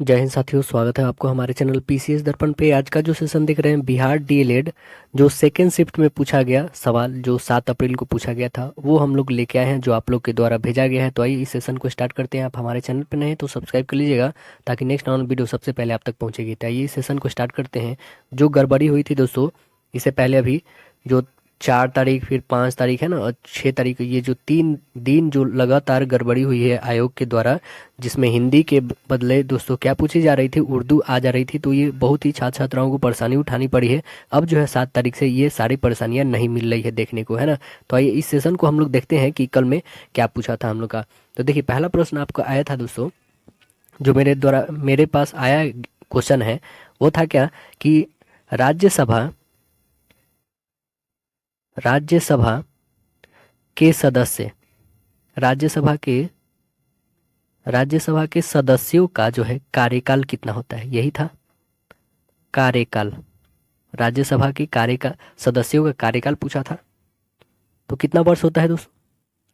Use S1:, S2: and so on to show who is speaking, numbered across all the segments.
S1: जय हिंद साथियों, स्वागत है आपको हमारे चैनल पीसीएस दर्पण पे। आज का जो सेशन देख रहे हैं बिहार डीएलएड जो सेकेंड शिफ्ट में पूछा गया सवाल जो 7 अप्रैल को पूछा गया था वो हम लोग लेके आए हैं, जो आप लोग के द्वारा भेजा गया है। तो आइए इस सेशन को स्टार्ट करते हैं। आप हमारे चैनल पे नए हैं तो सब्सक्राइब कर लीजिएगा ताकि नेक्स्ट ऑन वीडियो सबसे पहले आप तक पहुंचेगी। तो आइए इस सेशन को स्टार्ट करते हैं। जो गड़बड़ी हुई थी दोस्तों, इससे पहले अभी जो 4 तारीख फिर 5 तारीख है ना, और 6 तारीख, ये जो 3 दिन जो लगातार गड़बड़ी हुई है आयोग के द्वारा, जिसमें हिंदी के बदले दोस्तों क्या पूछी जा रही थी, उर्दू आ जा रही थी। तो ये बहुत ही छात्र छात्राओं को परेशानी उठानी पड़ी है। अब जो है 7 तारीख से ये सारी परेशानियां नहीं मिल रही है देखने को, है ना। तो आइए इस सेशन को हम लोग देखते हैं कि कल में क्या पूछा था हम लोग का। तो देखिए, पहला प्रश्न आपको आया था दोस्तों, जो मेरे पास आया क्वेश्चन है, वो था क्या कि राज्यसभा राज्यसभा के सदस्य राज्यसभा के राज्यसभा के सदस्यों का जो है कार्यकाल कितना होता है, यही था कार्यकाल। राज्यसभा के कार्यकाल, सदस्यों का कार्यकाल पूछा था। तो कितना वर्ष होता है दोस्तों?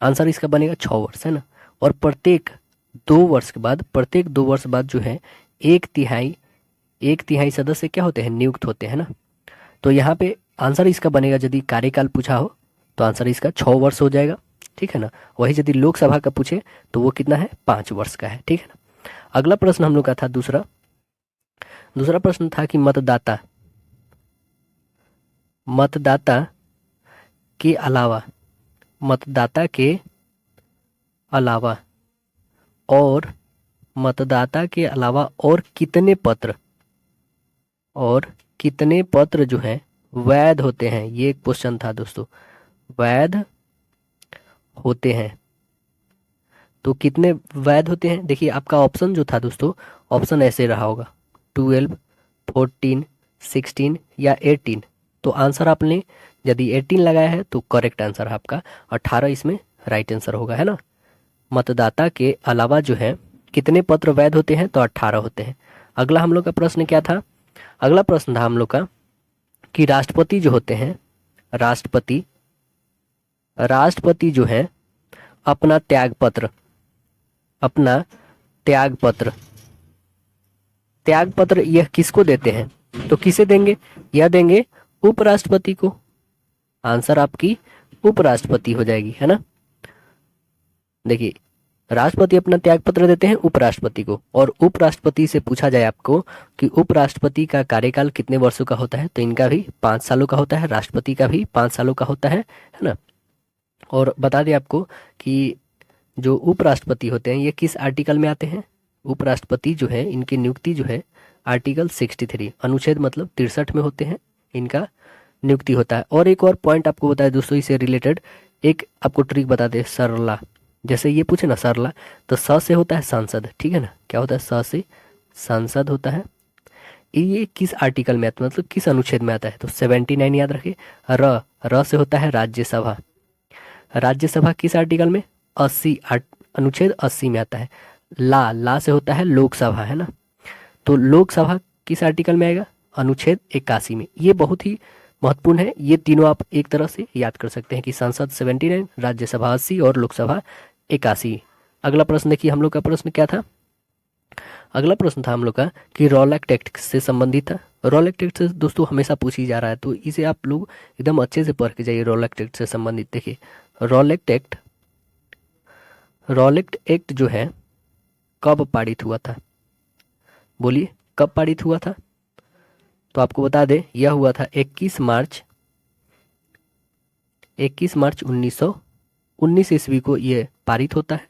S1: आंसर इसका बनेगा 6 वर्ष, है ना। और प्रत्येक 2 वर्ष बाद जो है एक तिहाई सदस्य क्या होते हैं, नियुक्त होते हैं ना। तो यहाँ पे आंसर इसका बनेगा, यदि कार्यकाल पूछा हो तो आंसर इसका 6 वर्ष हो जाएगा, ठीक है ना। वही यदि लोकसभा का पूछे तो वो कितना है, 5 वर्ष का है, ठीक है ना। अगला प्रश्न हम लोग का था दूसरा दूसरा प्रश्न था कि मतदाता के अलावा मतदाता के अलावा और मतदाता के अलावा और कितने पत्र जो हैं वैध होते हैं, ये एक क्वेश्चन था दोस्तों। वैध होते हैं, तो कितने वैध होते हैं? देखिए, आपका ऑप्शन जो था दोस्तों, ऑप्शन ऐसे रहा होगा 12, 14, 16 या 18। तो आंसर आपने यदि 18 लगाया है तो करेक्ट आंसर है आपका 18 इसमें राइट आंसर होगा, है ना। मतदाता के अलावा जो है कितने पत्र वैध होते हैं, तो 18 होते हैं। अगला हम लोग का प्रश्न क्या था? अगला प्रश्न था हम लोग का कि राष्ट्रपति जो होते हैं, राष्ट्रपति राष्ट्रपति जो है अपना अपना त्याग पत्र त्याग पत्र यह किसको देते हैं? तो किसे देंगे? यह देंगे उपराष्ट्रपति को। आंसर आपकी उपराष्ट्रपति हो जाएगी, है ना। देखिए, राष्ट्रपति अपना त्याग पत्र देते हैं उपराष्ट्रपति को, और उपराष्ट्रपति से पूछा जाए आपको कि उपराष्ट्रपति का कार्यकाल कितने वर्षों का होता है, तो इनका भी 5 सालों का होता है, राष्ट्रपति का भी 5 सालों का होता है ना। और बता दें आपको कि जो उपराष्ट्रपति होते हैं ये किस आर्टिकल में आते हैं? उपराष्ट्रपति जो है, इनकी नियुक्ति जो है आर्टिकल 63 अनुच्छेद मतलब 63 में होते हैं, इनका नियुक्ति होता है। और एक और पॉइंट आपको बताया दोस्तों इससे रिलेटेड, एक आपको ट्रिक बता दे, सरला। जैसे ये पूछे ना सरला, तो स से होता है सांसद, ठीक है ना। क्या होता है? स से सांसद होता है। ये किस आर्टिकल में आता है, मतलब किस अनुच्छेद में आता है? तो 79 याद रखिए। र से होता है राज्यसभा। राज्यसभा किस आर्टिकल में? 80, अनुच्छेद 80 में आता है। ला से होता है लोकसभा, है ना। तो लोकसभा किस आर्टिकल में आएगा? अनुच्छेद 81 में। ये बहुत ही महत्वपूर्ण है, ये तीनों आप एक तरह से याद कर सकते हैं कि संसद 79, राज्यसभा 80 और लोकसभा 81। अगला प्रश्न देखिए, हम लोग का प्रश्न क्या था? अगला प्रश्न था हम लोग का कि रॉलेट एक्ट से संबंधित था। रॉलेट एक्ट से दोस्तों हमेशा पूछी जा रहा है, तो इसे आप लोग एकदम अच्छे से पढ़ के जाइए। रॉलेट एक्ट से संबंधित देखिए, रॉलेट एक्ट रॉलेट एक्ट जो है कब पारित हुआ था? बोलिए, कब पारित हुआ था? तो आपको बता दें, यह हुआ था 21 मार्च 1919 ईस्वी को ये पारित होता है।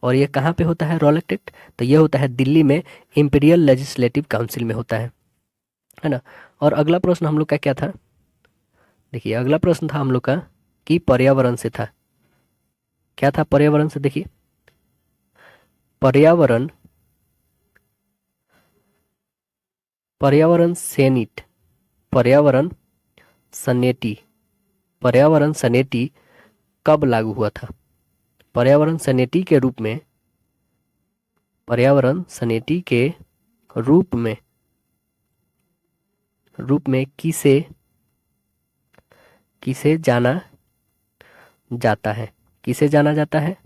S1: और ये कहाँ पे होता है रॉलेट एक्ट? तो ये होता है दिल्ली में इंपीरियल लेजिस्लेटिव काउंसिल में होता है ना। और अगला प्रश्न हम लोग का क्या था? देखिए, अगला प्रश्न था हम लोग का कि पर्यावरण से था। क्या था पर्यावरण से? देखिए, पर्यावरण पर्यावरण सेनेट पर्यावरण सनेटी पर्यावरण सनेटी कब लागू हुआ था? पर्यावरण सनेटी के रूप में पर्यावरण सनेटी के रूप में किसे किसे जाना जाता है? किसे जाना जाता है?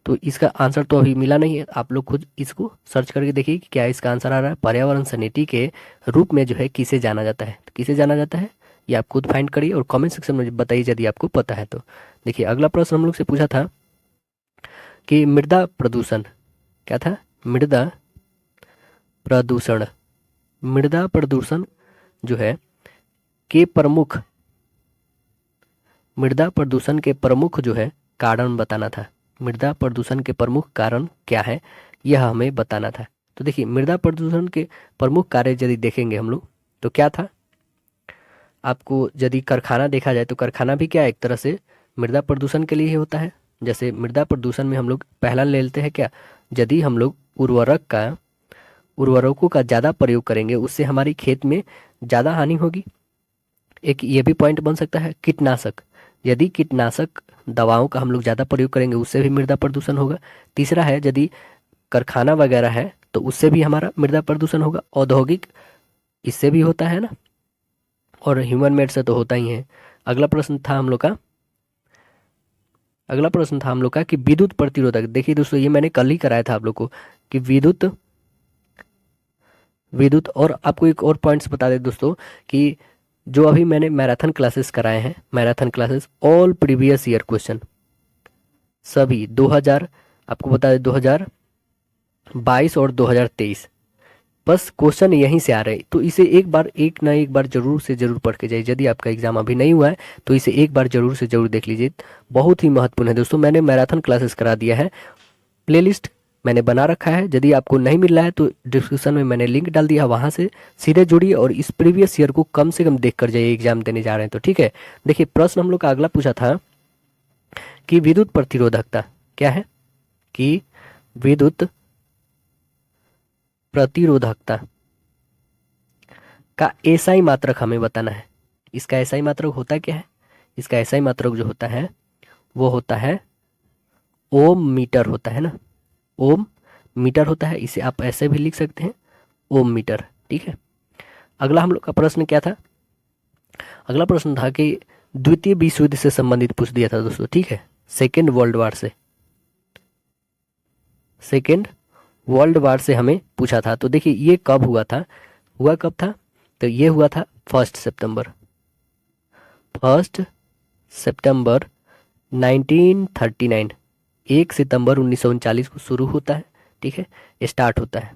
S1: तो इसका आंसर तो अभी मिला नहीं है, आप लोग खुद इसको सर्च करके देखिए कि क्या इसका आंसर आ रहा है। पर्यावरण संनीति के रूप में जो है किसे जाना जाता है, तो किसे जाना जाता है ये आप खुद फाइंड करिए और कमेंट सेक्शन में बताइए यदि आपको पता है तो। देखिए अगला प्रश्न हम लोग से पूछा था कि मृदा प्रदूषण क्या था, मृदा प्रदूषण, मृदा प्रदूषण जो है के प्रमुख, मृदा प्रदूषण के प्रमुख जो है कारण बताना था। मृदा प्रदूषण के प्रमुख कारण क्या है यह हमें बताना था। तो देखिए मृदा प्रदूषण के प्रमुख कार्य यदि देखेंगे हम लोग तो क्या था, आपको यदि कारखाना देखा जाए तो कारखाना भी क्या एक तरह से मृदा प्रदूषण के लिए ही होता है। जैसे मृदा प्रदूषण में हम लोग पहला ले लेते हैं क्या, यदि हम लोग उर्वरकों का ज़्यादा प्रयोग करेंगे उससे हमारी खेत में ज़्यादा हानि होगी। एक ये भी पॉइंट बन सकता है कीटनाशक, यदि कीटनाशक दवाओं का हम लोग ज़्यादा प्रयोग करेंगे उससे भी मृदा प्रदूषण होगा। तीसरा है यदि कारखाना वगैरह है तो उससे भी हमारा मृदा प्रदूषण होगा। औद्योगिक इससे भी होता है ना, और ह्यूमन मेड से तो होता ही है। अगला प्रश्न था हम लोग का, अगला प्रश्न था हम लोग का कि विद्युत प्रतिरोधक। देखिए दोस्तों ये मैंने कल ही कराया था आप लोग को कि विद्युत विद्युत और आपको एक और पॉइंट्स बता दें दोस्तों कि जो अभी मैंने मैराथन क्लासेस कराए हैं, marathon classes all previous year question सभी 2000, आपको बता दें 2022 और 2023 बस क्वेश्चन यहीं से आ रहे हैं। तो इसे एक ना एक बार जरूर से जरूर पढ़ के जाइए। यदि आपका एग्जाम अभी नहीं हुआ है तो इसे एक बार जरूर से जरूर देख लीजिए, बहुत ही महत्वपूर्ण है दोस्तों। मैंने मैराथन क्लासेस करा दिया है, प्लेलिस्ट मैंने बना रखा है, यदि आपको नहीं मिल रहा है तो डिस्क्रिप्शन में मैंने लिंक डाल दिया, वहां से सीधे जुड़िए और इस प्रीवियस ईयर को कम से कम देख कर जाइए, एग्जाम देने जा रहे हैं तो ठीक है। देखिए प्रश्न हम लोग का अगला पूछा था कि विद्युत प्रतिरोधकता क्या है, कि विद्युत प्रतिरोधकता का एसआई मात्रक हमें बताना है। इसका एसआई मात्रक होता क्या है, इसका एसआई मात्रक जो होता है वो होता है ओम मीटर होता है ना, ओम मीटर होता है। इसे आप ऐसे भी लिख सकते हैं ओम मीटर, ठीक है। अगला हम लोग का प्रश्न क्या था, अगला प्रश्न था कि द्वितीय विश्व युद्ध से संबंधित पूछ दिया था दोस्तों, ठीक है, सेकेंड वर्ल्ड वार से, सेकेंड वर्ल्ड वार से हमें पूछा था। तो देखिए ये कब हुआ था, हुआ कब था, तो ये हुआ था 1 सितंबर, 1 सितंबर 1939, 1 सितंबर 1939 को शुरू होता है, ठीक है, स्टार्ट होता है,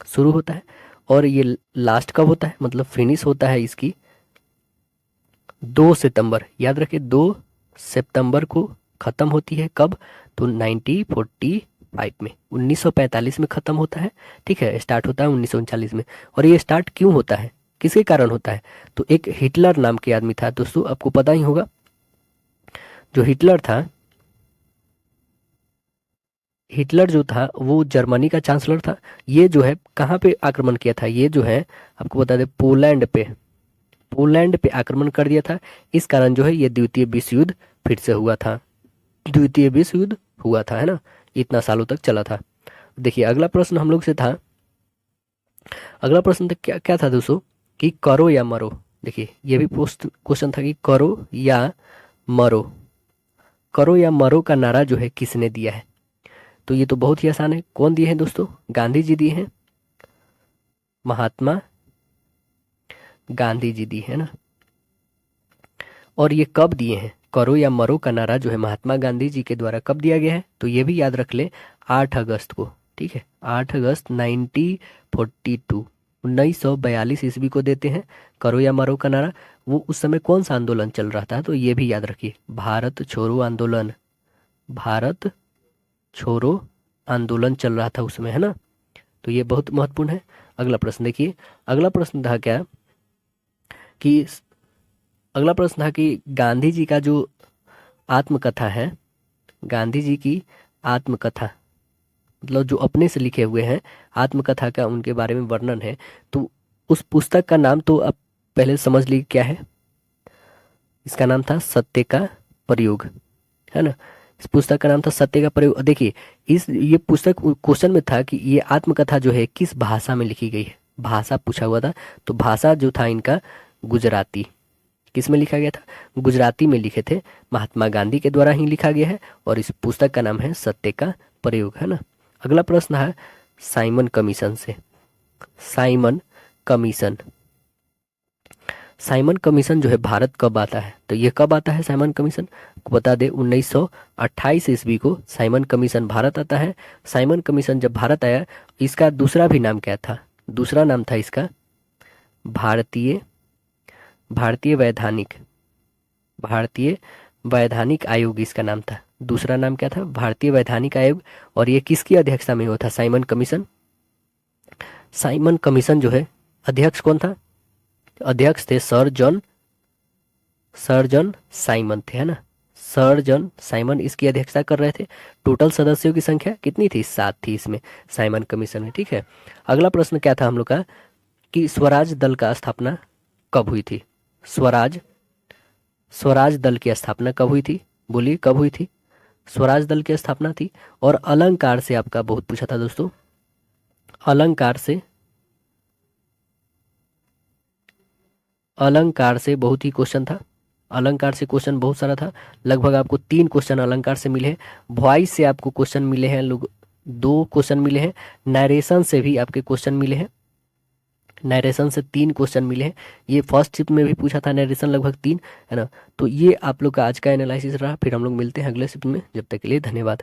S1: शुरू होता है। और ये लास्ट कब होता है, मतलब फिनिश होता है इसकी 2 सितंबर, याद रखिए 2 सितंबर को खत्म होती है। कब, तो 1945 में, 1945 में खत्म होता है, ठीक है, स्टार्ट होता है 1939 में। और ये स्टार्ट क्यों होता है, किसके कारण होता है, तो एक हिटलर नाम के आदमी था दोस्तों, आपको पता ही होगा। जो हिटलर था, हिटलर जो था वो जर्मनी का चांसलर था। ये जो है कहाँ पे आक्रमण किया था, ये जो है आपको बता दें पोलैंड पे, पोलैंड पे आक्रमण कर दिया था। इस कारण जो है ये द्वितीय विश्व युद्ध फिर से हुआ था, द्वितीय विश्व युद्ध हुआ था, है ना, इतना सालों तक चला था। देखिए अगला प्रश्न हम लोग से था, अगला प्रश्न था क्या क्या था दोस्तों, कि करो या मरो। देखिए ये भी क्वेश्चन था कि करो या मरो, करो या मरो का नारा जो है किसने दिया है, तो ये तो बहुत ही आसान है, कौन दिए हैं दोस्तों, गांधी जी दिए हैं, महात्मा गांधी जी दिए है ना। और ये कब दिए हैं, करो या मरो का नारा जो है महात्मा गांधी जी के द्वारा कब दिया गया है, तो ये भी याद रख ले 8 अगस्त को, ठीक है, 8 अगस्त 1942, 1942 ईस्वी को देते हैं करो या मरो का नारा। वो उस समय कौन सा आंदोलन चल रहा था, तो ये भी याद रखिए भारत छोड़ो आंदोलन, भारत छोड़ो आंदोलन चल रहा था उसमें, है ना। तो ये बहुत महत्वपूर्ण है। अगला प्रश्न देखिए, अगला प्रश्न था क्या कि, अगला प्रश्न था कि गांधी जी का जो आत्मकथा है, गांधी जी की आत्मकथा, मतलब जो अपने से लिखे हुए हैं आत्मकथा का उनके बारे में वर्णन है, तो उस पुस्तक का नाम तो आप पहले समझ लीजिए क्या है, इसका नाम था सत्य का प्रयोग, है ना। इस पुस्तक का नाम था सत्य का प्रयोग। देखिए ये पुस्तक क्वेश्चन में था कि ये आत्मकथा जो है किस भाषा में लिखी गई है, भाषा पूछा हुआ था, तो भाषा जो था इनका गुजराती, किस में लिखा गया था? गुजराती में लिखे थे, महात्मा गांधी के द्वारा ही लिखा गया है और इस पुस्तक का नाम है सत्य का प्रयोग, है ना। अगला प्रश्न है साइमन कमीशन से। साइमन कमीशन, साइमन कमीशन जो है भारत कब आता है? तो ये कब आता है साइमन कमीशन? बता दे 1928 ईस्वी को साइमन कमीशन भारत आता है। साइमन कमीशन जब भारत आया, इसका दूसरा भी नाम क्या था? दूसरा नाम था इसका भारतीय भारतीय वैधानिक भारतीय वैधानिक आयोग, इसका नाम था। दूसरा नाम क्या था? भारतीय वैधानिक आयोग। और ये किसकी अध्यक्षता में हुआ था साइमन कमीशन? साइमन कमीशन जो है, अध्यक्ष कौन था? अध्यक्ष थे सर जॉन साइमन थे, है ना। सर जॉन साइमन इसकी अध्यक्षता कर रहे थे। टोटल सदस्यों की संख्या कितनी थी? 7 थी इसमें साइमन कमीशन में, ठीक है। अगला प्रश्न क्या था हम लोग का कि स्वराज दल का स्थापना कब हुई थी? स्वराज दल की स्थापना कब हुई थी? बोलिए कब हुई थी? स्वराज दल की स्थापना थी। और अलंकार से आपका बहुत पूछा था दोस्तों, अलंकार से बहुत ही क्वेश्चन था। अलंकार से क्वेश्चन बहुत सारा था, लगभग आपको 3 क्वेश्चन अलंकार से मिले हैं। वॉइस से आपको क्वेश्चन मिले हैं लोग, 2 क्वेश्चन मिले हैं। नरेशन से भी आपके क्वेश्चन मिले हैं, नरेशन से 3 क्वेश्चन मिले हैं। ये फर्स्ट शिफ्ट में भी पूछा था नरेशन, लगभग 3, है ना। तो ये आप लोग का आज का एनालिसिस रहा। फिर हम लोग मिलते हैं अगले शिफ्ट में, जब तक के लिए धन्यवाद।